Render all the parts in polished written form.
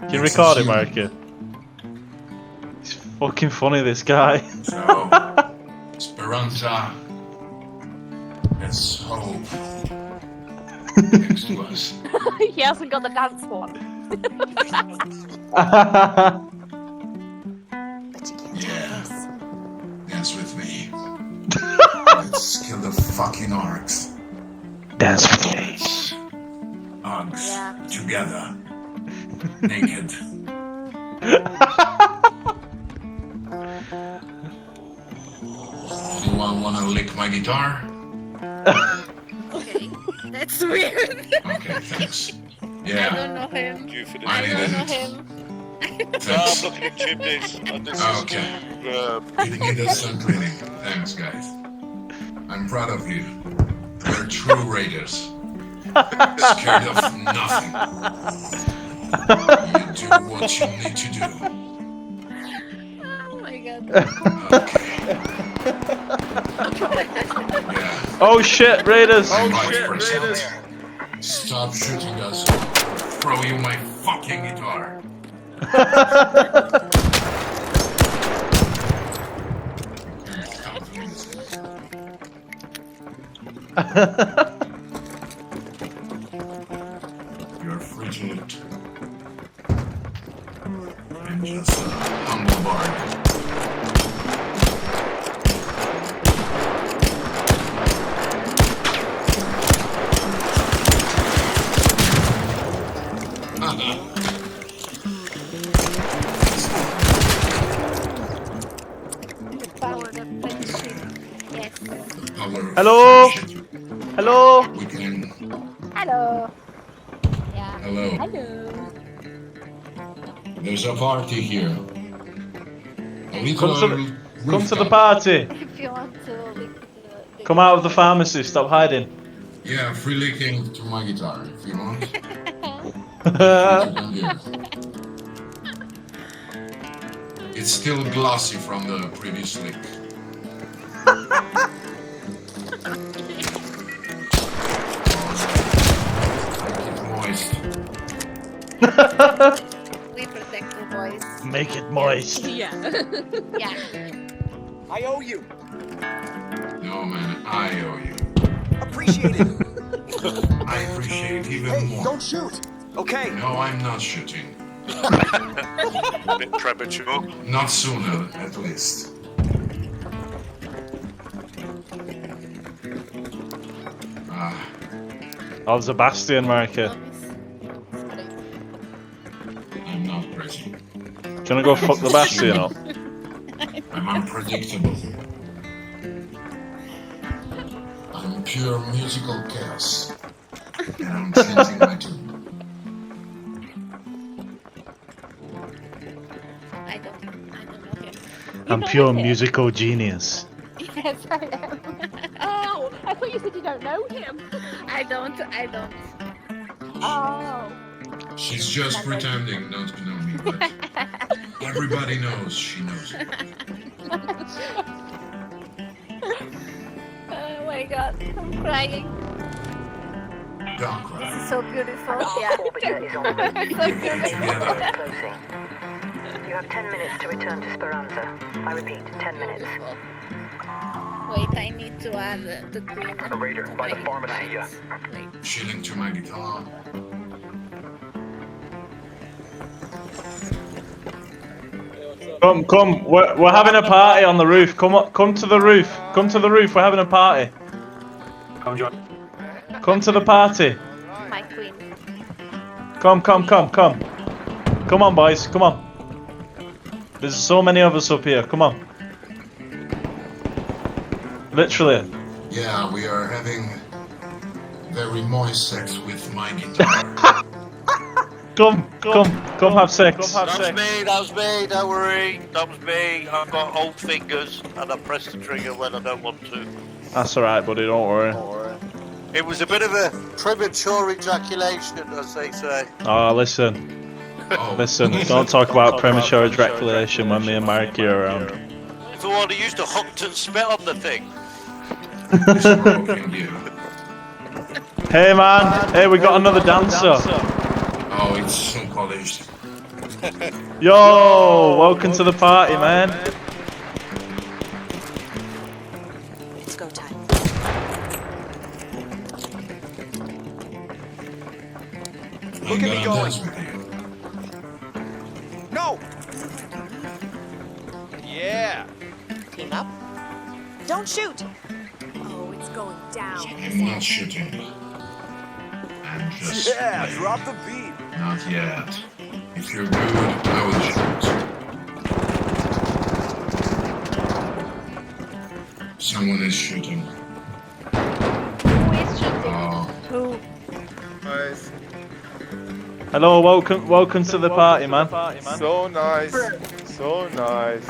Can you record it, Marky? It's fucking funny, this guy. So, Speranza, let's hope next to us. He hasn't got the dance one. But you can't Yeah. do this. Dance with me. Let's kill the fucking orcs. Dance with me. Orcs Yeah. together. Naked. Anyone wanna lick my guitar? Okay. That's weird. Okay, thanks. I Yeah, don't know him. Due for the I I don't know didn't. him. I'm Thanks. looking at chimneys, and this Okay. is You need some cleaning. Thanks, guys. I'm proud of you. You're true raiders. Scared of nothing. You do what you need to do. Oh my god. Okay. Yeah. Oh shit, Raiders! Vice President. Stop shooting us. Throw you my fucking guitar. You're frigid. I'm just a humble bard. The power of friendship. Yes. The power of Hello? friendship. Hello? We can. Hello. Yeah. Hello. Hello. There's a party here. A Come to little Come to the rooftop. party! If you want to lick the Come out of the pharmacy, stop hiding. Yeah, free licking to my guitar if you want. You That's can give. It's still glossy from the previous lick. Make it moist. we protect the boys. Make it moist. Yeah. Yeah. I owe you. No man, I owe you. Appreciate it. I appreciate even Hey, more. don't shoot. Okay. No, I'm not shooting. a bit premature. Not sooner, at least. Ah, Oh, Sebastian, Marky. I'm not crazy. Do you wanna go fuck the Bastion up? I'm unpredictable. I'm pure musical chaos. And I'm changing my tune. I don't know him. I'm pure musical genius. Yes, I am. Oh, I thought you said you don't know him. I don't. Oh. She's just pretending not to know me, but everybody knows she knows it. Oh my god, I'm crying. Don't cry. This is so beautiful. Yeah. Orbiter is on the move. So beautiful. Together. Closing. You have 10 minutes to return to Speranza. I repeat, 10 minutes. Wait, I need to add the queen. A raider by the pharmacy, yeah. Wait. Chilling to my guitar. Come, we're having a party on the roof. Come to the roof. Come to the roof, we're having a party. Come to the party. My queen. Come. Come on, boys, come on. There's so many of us up here, come on. Literally. Yeah, we are having very moist sex with my guitar. Come have sex. That was me, don't worry. That was me. I've got old fingers, and I press the trigger when I don't want to. That's alright, buddy, don't worry. It was a bit of a premature ejaculation, as they say. Oh, listen, Oh, don't talk about premature ejaculation when me and Marky are around. It's the one who used to hunt and spit on the thing. It's broken you. Hey man, hey, we got another dancer. Oh, it's so polished. Yo, welcome to the party, man. It's go time. I'm at me gonna going. dance with you. No! Yeah! Team up. Don't shoot. Oh, it's going down. I'm not shooting. I'm just Yeah, playing. drop the beat. Not yet. If you're good, I will shoot. Someone is shooting. Who is shooting? Oh, Who? Nice. Hello, welcome to the party, man. So nice. So nice.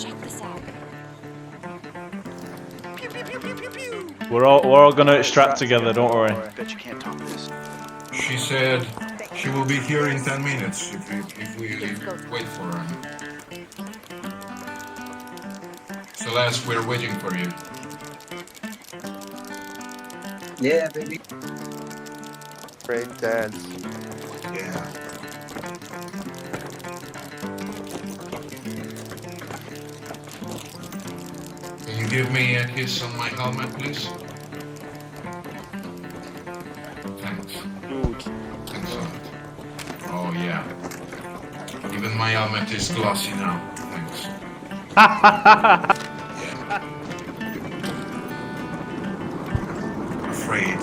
Check this out. We're all gonna extract together. Don't worry. Bet you can't top this. she said she will be here in 10 minutes if we wait for her. Celeste, we're waiting for you. Yeah, baby. Break dance. Yeah. Can you give me a kiss on my helmet, please? Thanks. Dude. Thanks a lot. Oh yeah. Even my helmet is glossy now. Thanks. Afraid